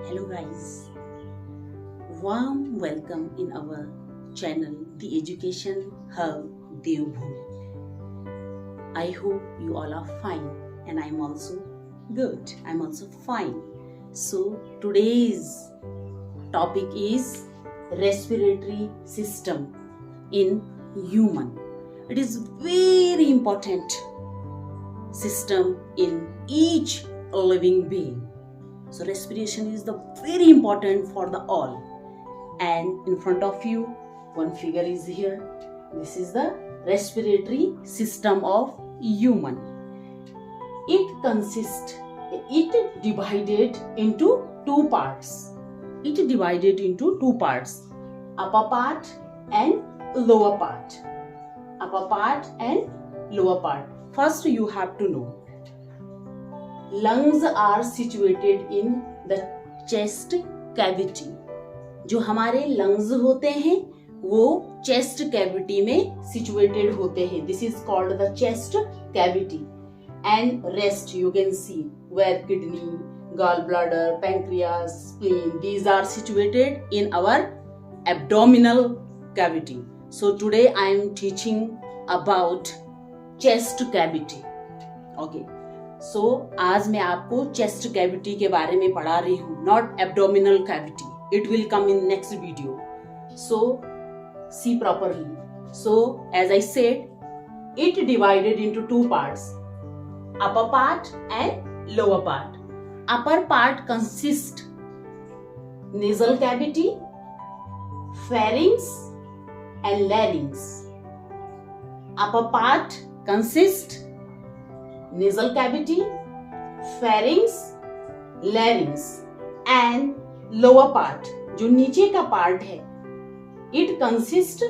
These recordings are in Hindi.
Hello guys, warm welcome in our channel The Education Hub Devbhoomi. I hope you all are fine and I'm also good. I'm also fine. So today's topic is respiratory system in human. It is very important system in each living being. So respiration is the very important for the all. And in front of you, one figure is here. This is the respiratory system of human. It divided into two parts. Upper part and lower part. Upper part and lower part. First you have to know. Lungs are situated in the chest cavity. जो हमारे lungs होते हैं वो chest cavity में situated होते हैं. This is called the chest cavity. And rest you can see where kidney, gallbladder, pancreas, spleen, these are situated in our abdominal cavity. So today I am teaching about chest cavity. Okay. So आज मैं आपको chest cavity के बारे में पढ़ा रही हूँ, not abdominal cavity. It will come in next video. So see properly. So as I said, it divided into two parts, upper part and lower part. Upper part consists nasal cavity, pharynx and larynx. Upper part consists nasal cavity, pharynx, larynx and lower part जो नीचे का part है, it consists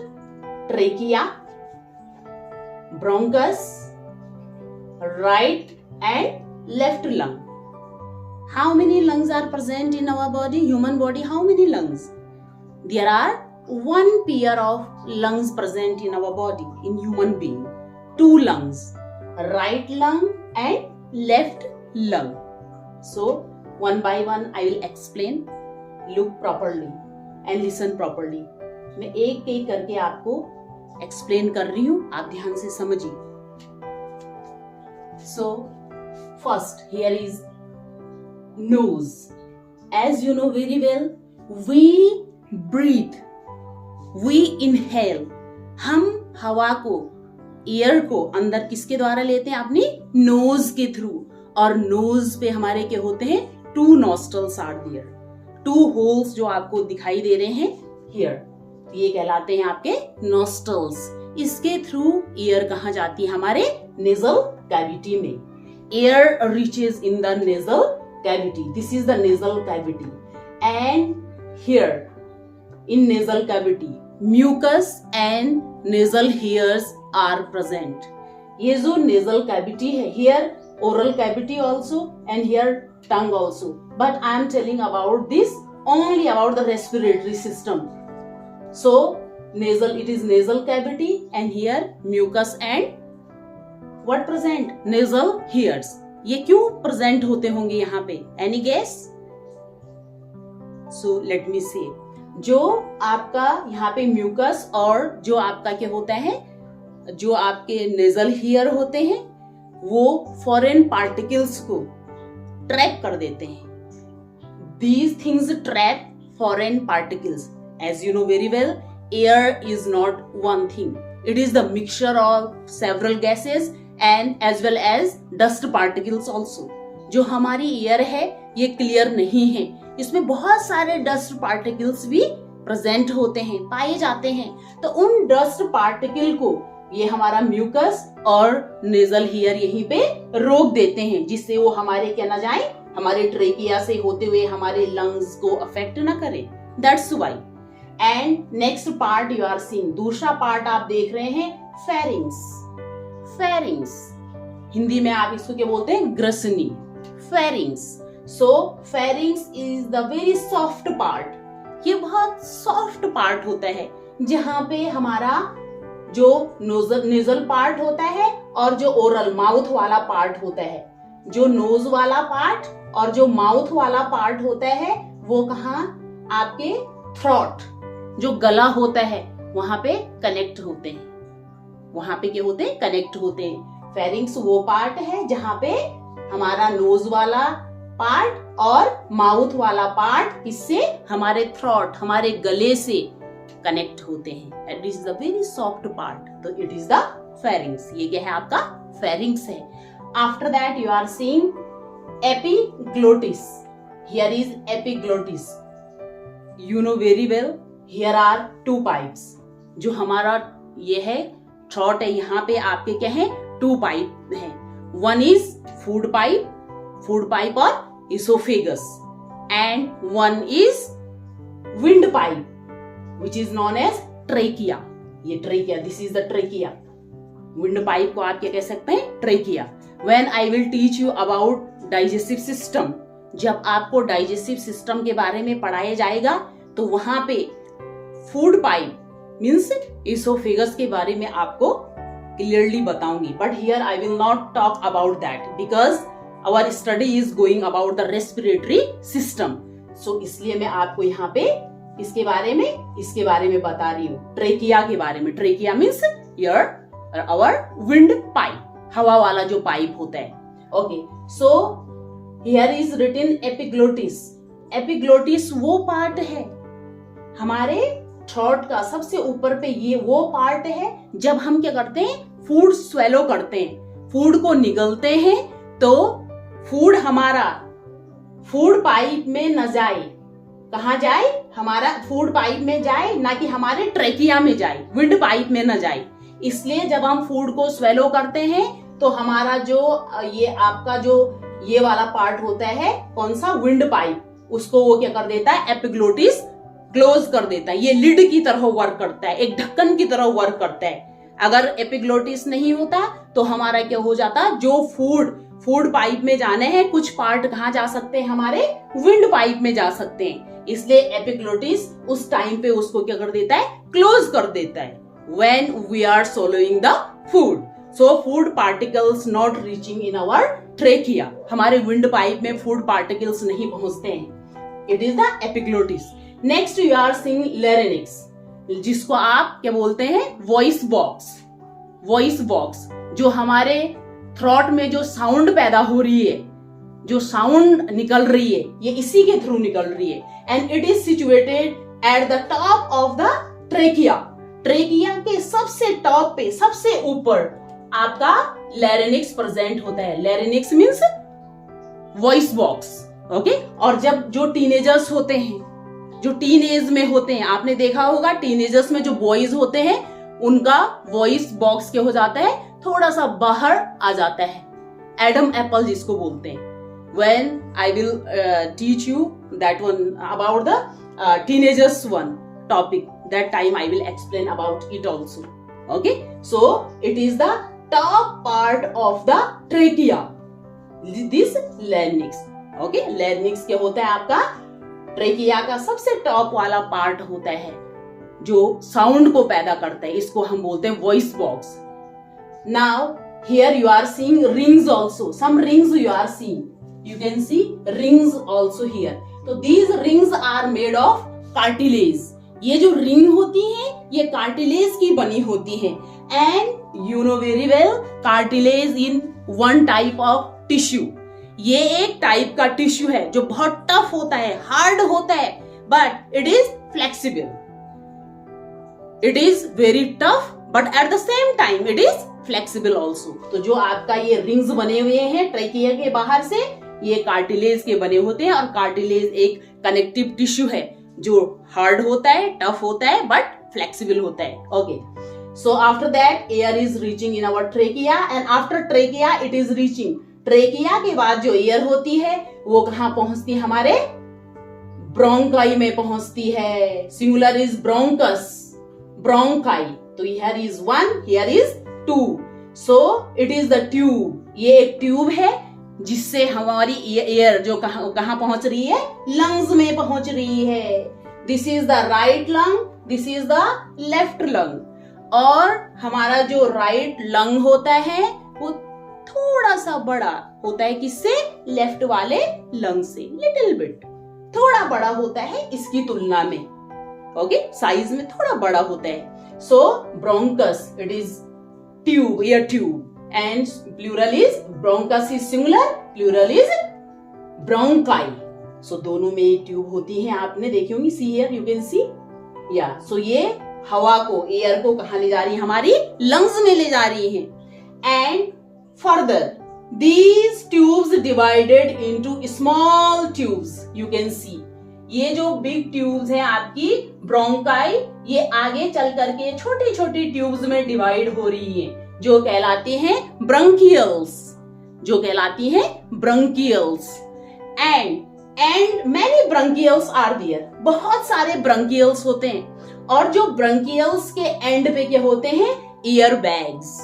trachea, bronchus, right and left lung. How many lungs are present in our body, human body? How many lungs? There are one pair of lungs present in our body, in human being. Two lungs, right lung and left lung. So one by one I will explain. Look properly and listen properly. मैं एक एक करके आपको explain कर रही हूँ, आप ध्यान से समझिए. So first here is nose. As you know very well, we breathe, we inhale. हम हवा को, एयर को अंदर किसके द्वारा लेते हैं? अपनी नोज के थ्रू. और नोज पे हमारे क्या होते हैं? Two nostrils are there. Two holes जो आपको दिखाई दे रहे हैं हियर, ये कहलाते हैं आपके नॉस्ट्रल्स. इसके थ्रू एयर कहाँ जाती है? हमारे नेजल कैविटी में. Air reaches in the nasal cavity. This is the nasal cavity. And here in nasal cavity mucus and nasal hairs are present. ये जो nasal cavity है, here oral cavity also and here tongue also. But I am telling about this only about the respiratory system. So nasal, it is nasal cavity and here mucus and what present? Nasal hairs. ये क्यों present होते होंगे यहाँ पे? Any guess? So let me say. जो आपका यहाँ पे mucus और जो आपका क्या होता है, जो आपके नेजल हेयर होते हैं वो फॉरेन पार्टिकल्स को ट्रैप कर देते हैं. These things trap foreign particles. As you know very well, air is not one thing. It is the mixture of several gases and as well as dust particles also. जो हमारी एयर है ये क्लियर नहीं है, इसमें बहुत सारे डस्ट पार्टिकल्स भी प्रेजेंट होते हैं, पाए जाते हैं. तो उन डस्ट पार्टिकल को ये हमारा म्यूकस और नेजल हेयर यहीं पे रोक देते हैं, जिससे वो हमारे क्या ना जाए, हमारे ट्रेकिया से होते हुए हमारे लंग्स को अफेक्ट ना करें. That's why. And next part you are seeing, दूसरा पार्ट आप देख रहे हैं फेरिंग्स. फेरिंग्स हिंदी में आप इसको क्या बोलते हैं? ग्रसनी. Pharynx. So pharynx is the very soft part. ये बहुत सॉफ्ट पार्ट होता है जहां पे हमारा जो नेजल पार्ट होता है और जो ओरल माउथ वाला पार्ट होता है. जो नोज वाला पार्ट और जो माउथ वाला पार्ट होता है वो कहाँ, आपके थ्रोट, जो गला होता है वहां पे कनेक्ट होते हैं, वहां पे क्या होते हैं, कनेक्ट होते हैं। फेरिंग्स वो पार्ट है जहां पे हमारा नोज वाला पार्ट और माउथ वाला पार्ट इससे हमारे थ्रोट, हमारे गले से कनेक्ट होते हैं। It is the very soft part, तो इट इज द फेरिंग्स। ये क्या है, आपका फेरिंग्स है। After that you are seeing epiglottis. Here is epiglottis. You know very well, here are two pipes. जो हमारा ये है थ्रोट है, यहाँ पे आपके क्या है, टू पाइप है। वन इज फूड पाइप और oesophagus, and one is wind pipe which is known as trachea. ये trachea, this is the trachea. Wind pipe को आप क्या कह सकते हैं, trachea. When I will teach you about digestive system, जब आपको डाइजेस्टिव सिस्टम के बारे में पढ़ाया जाएगा तो वहां पे फूड पाइप मीन्स इसोफेगस के बारे में आपको क्लियरली बताऊंगी। But here I will not talk about that because our study is going about the respiratory system. So इसलिए मैं आपको यहाँ पे इसके बारे में बता रही हूँ, ट्रेकिया के बारे में। Trachea means your our wind pipe, हवा वाला जो पाइप होता है। Okay, so here is written epiglottis. Epiglottis वो पार्ट है हमारे थ्रोट का सबसे ऊपर पे, ये वो पार्ट है जब हम क्या करते हैं, फूड स्वेलो करते हैं, फूड को निगलते हैं, तो फूड हमारा फूड पाइप में न जाए। कहाँ जाए, हमारा फूड पाइप में जाए, ना कि हमारे ट्रेकिया में जाए, विंड पाइप में न जाए। इसलिए जब हम फूड को स्वेलो करते हैं तो हमारा जो ये आपका जो ये वाला पार्ट होता है, कौन सा, विंड पाइप, उसको वो क्या कर देता है, एपिग्लोटिस क्लोज कर देता है। ये लिड की तरह वर्क करता है, एक ढक्कन की तरह वर्क करता है। अगर एपिग्लोटिस नहीं होता तो हमारा क्या हो जाता, जो फूड पाइप में जाने हैं, कुछ पार्ट कहाँ जा सकते हैं, हमारे विंड पाइप में जा सकते हैं। इसलिए एपिग्लोटिस उस टाइम पे उसको क्या कर देता है, क्लोज कर देता है when we are swallowing the food. So food particles not reaching in our trachea. हमारे विंड पाइप में फूड पार्टिकल्स नहीं पहुंचते हैं। It is the epiglottis. Next you are seeing larynx, जिसको आप क्या बोलते हैं, वॉइस बॉक्स। वॉइस बॉक्स जो हमारे थ्रोट में जो साउंड पैदा हो रही है, जो साउंड निकल रही है, ये इसी के थ्रू निकल रही है। And it is situated at the top of the trachea. Trachea के सबसे टॉप पे, सबसे ऊपर आपका लैरिनिक्स प्रेजेंट होता है। लैरिनिक्स मींस वॉइस बॉक्स। ओके, और जब जो टीनेजर्स होते हैं, जो टीन एज में होते हैं, आपने देखा होगा टीनेजर्स में जो बॉयज होते हैं उनका वॉइस बॉक्स क्या हो जाता है, थोड़ा सा बाहर आ जाता है, एडम एप्पल जिसको बोलते हैं। When I will teach you that one about the teenagers one topic, that time I will explain about it also. Okay, so it is the top part of the trachea, this larynx. Okay, larynx क्या होता है आपका, ट्रेकिया का सबसे टॉप वाला पार्ट होता है जो साउंड को पैदा करता है, इसको हम बोलते हैं voice box. Now here you are seeing rings also, some rings you are seeing, you can see rings also here. तो these rings are made of cartilage. ये जो रिंग होती हैं ये कार्टिलेज की बनी होती हैं। And you know very well, cartilage in one type of tissue. ये एक टाइप का टिश्यू है जो बहुत टफ होता है, हार्ड होता है, but it is flexible. It is very tough but at the same time it is flexible also. तो जो आपका ये रिंग्स बने हुए हैं ट्रेकिया के बाहर से, ये कार्टिलेज के बने होते हैं। और कार्टिलेज एक कनेक्टिव टिश्यू है जो हार्ड होता है, टफ होता है, बट फ्लेक्सिबल होता है। Okay, so after that air is reaching in our trachea, and after trachea it is reaching. Trachea के बाद जो एयर होती है वो कहाँ पहुंचती है, हमारे ब्रोंकाई में पहुंचती है। Singular is bronchus, bronchi. तो here is one, here is two. So it is the tube. ये एक ट्यूब है जिससे हमारी एयर जो कहाँ पहुंच रही है, लंग्स में पहुंच रही है। This is the right lung, this is the left lung. और हमारा जो राइट लंग होता है वो थोड़ा सा बड़ा होता है, किससे, लेफ्ट वाले लंग से, लिटिल बिट। थोड़ा बड़ा होता है इसकी तुलना में, ओके, साइज में थोड़ा बड़ा होता है। So bronchus, it is tube, air tube, and plural is bronchus is singular, plural is bronchi. So दोनों में ट्यूब होती है, आपने देखी होंगी, see here you can see, या सो ये हवा को, एयर को कहां ले जा रही है, हमारी लंग्स में ले जा रही है। And further these tubes divided into small tubes, you can see, ये जो बिग ट्यूब्स हैं आपकी ब्रोंकाई, ये आगे चल करके छोटी छोटी ट्यूब्स में डिवाइड हो रही हैं, जो कहलाती हैं ब्रंकियल्स, जो कहलाती हैं ब्रंकियल्स। एंड मैनी ब्रंकियल्स आर देयर, बहुत सारे ब्रंकियल्स होते हैं, और जो ब्रंकियल्स के एंड पे क्या होते हैं, एयर बैग्स।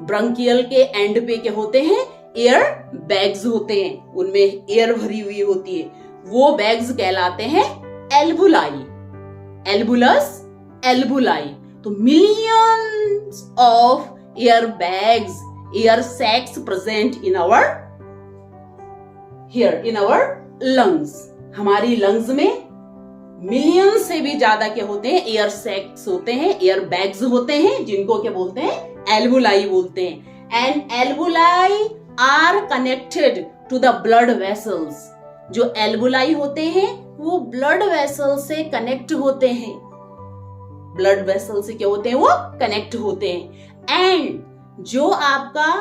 ब्रंकियल के एंड पे क्या होते हैं, एयर बैग्स होते हैं, उनमें एयर भरी हुई होती है, वो बैग्स कहलाते हैं एल्बुलाई, एल्बुलस, एल्बुलाई। तो millions of air bags, air sacs present in our here, in our lungs. हमारी लंग्स में मिलियन से भी ज्यादा क्या होते हैं, एयर सैक्स होते हैं, एयर बैग्स होते हैं, जिनको क्या बोलते हैं, एल्बुलाई बोलते हैं। एंड एल्बुलाई are connected to the blood vessels, जो एल्बुलाई होते हैं वो ब्लड वेसल से कनेक्ट होते हैं, ब्लड वेसल से क्या होते हैं, वो कनेक्ट होते हैं। एंड जो आपका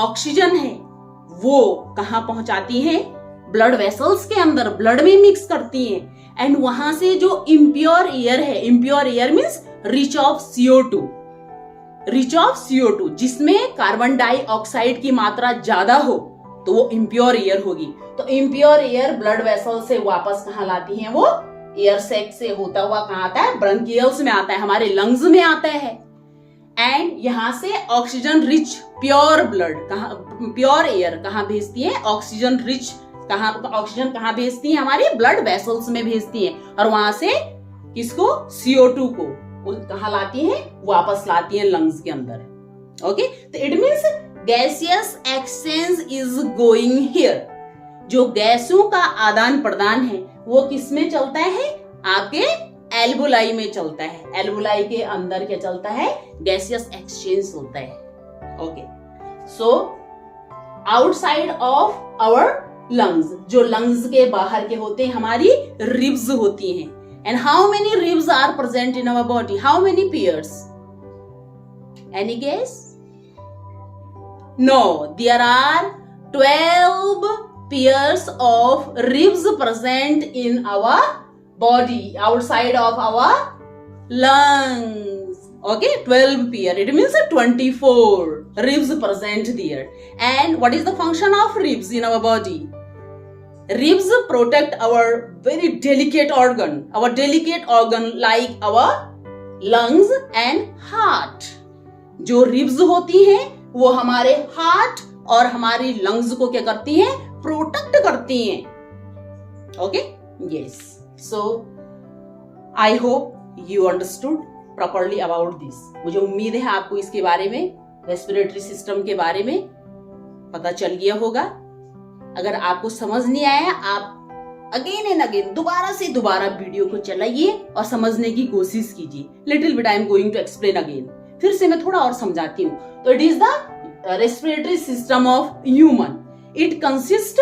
ऑक्सीजन है वो कहां पहुंचाती है, ब्लड वेसल्स के अंदर, ब्लड में मिक्स करती हैं। एंड वहां से जो इम्प्योर एयर है, impure air means rich of CO2, rich of CO2, जिसमें कार्बन डाइऑक्साइड की मात्रा ज्यादा हो तो वो इम्प्योर एयर होगी। तो इम्प्योर एयर ब्लड वेसल से वापस कहां लाती है, वो एयर सैक से होता हुआ कहां आता है, ब्रंकियल्स में आता है, हमारे लंग्स में आता है। एंड यहां से ऑक्सीजन रिच प्योर ब्लड कहां, प्योर एयर कहां भेजती है, ऑक्सीजन रिच कहां, ऑक्सीजन कहां भेजती है, हमारी ब्लड वेसल्स में भेजती है, और वहां से किसको, CO2 को कहां लाती है, वापस लाती है लंग्स के अंदर। ओके, तो it means gaseous exchange is going here, जो गैसों का आदान प्रदान है वो किस में चलता है, आपके एल्बुलाई में चलता है। एल्बुलाई के अंदर क्या चलता है, गैसियस एक्सचेंज होता है। Okay, so outside of our lungs, जो लंग्स के बाहर के होते हैं, हमारी रिब्स होती हैं। And how many ribs are present in our body, how many pairs, any guess? No, there are 12 pairs of ribs present in our body, outside of our lungs. Okay, 12 pair, it means 24 ribs present there. And what is the function of ribs in our body? Ribs protect our very delicate organ like our lungs and heart. जो ribs होती हैं वो हमारे हार्ट और हमारी लंग्स को क्या करती हैं, प्रोटेक्ट करती हैं। Okay, yes, so I hope you understood properly about this. मुझे उम्मीद है आपको इसके बारे में, रेस्पिरेटरी सिस्टम के बारे में पता चल गया होगा। अगर आपको समझ नहीं आया, आप अगेन एंड अगेन दोबारा से दोबारा वीडियो को चलाइए और समझने की कोशिश कीजिए। Little bit I am going to explain again, फिर से मैं थोड़ा और समझाती हूँ। तो it is the respiratory system of human. It consists,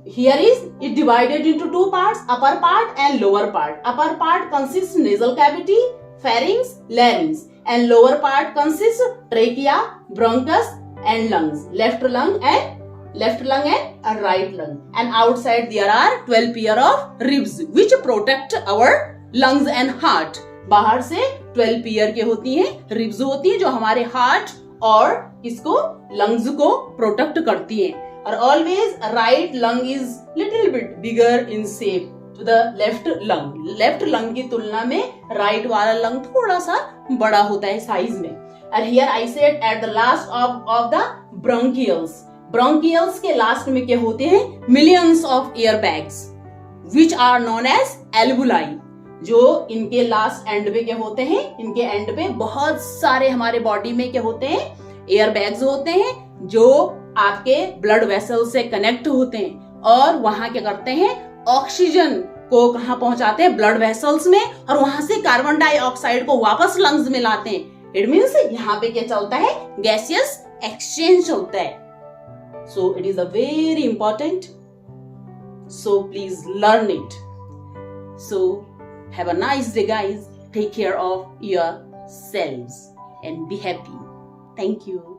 here is it divided into two parts, upper part and lower part. Upper part consists nasal cavity, pharynx, larynx, and lower part consists trachea, bronchus and lungs, left lung and right lung. And outside there are 12 pair of ribs which protect our lungs and heart. बाहर से 12 पेयर के होती हैं, रिब्स होती हैं, जो हमारे हार्ट और इसको लंग्स को प्रोटेक्ट करती है। और always right lung is little bit bigger in shape to the left lung. Left lung की तुलना में राइट वाला लंग थोड़ा सा बड़ा होता है साइज में। और here I said at the last of the bronchioles, bronchioles के लास्ट में क्या होते हैं, millions of air bags which are known as एल्बुलाई, जो इनके लास्ट एंड पे क्या होते हैं, इनके एंड पे बहुत सारे हमारे बॉडी में क्या होते हैं, एयर बैग्स होते हैं, जो आपके ब्लड वेसल से कनेक्ट होते हैं और वहां क्या करते हैं, ऑक्सीजन को कहां पहुंचाते हैं? ब्लड वेसल्स में, और वहां से कार्बन डाइऑक्साइड को वापस लंग्स में लाते हैं। इट मीन्स यहाँ पे क्या चलता है? गैसियस एक्सचेंज चलता है। So it is a very important, so please learn it. So have a nice day guys, take care of your selves and be happy. Thank you.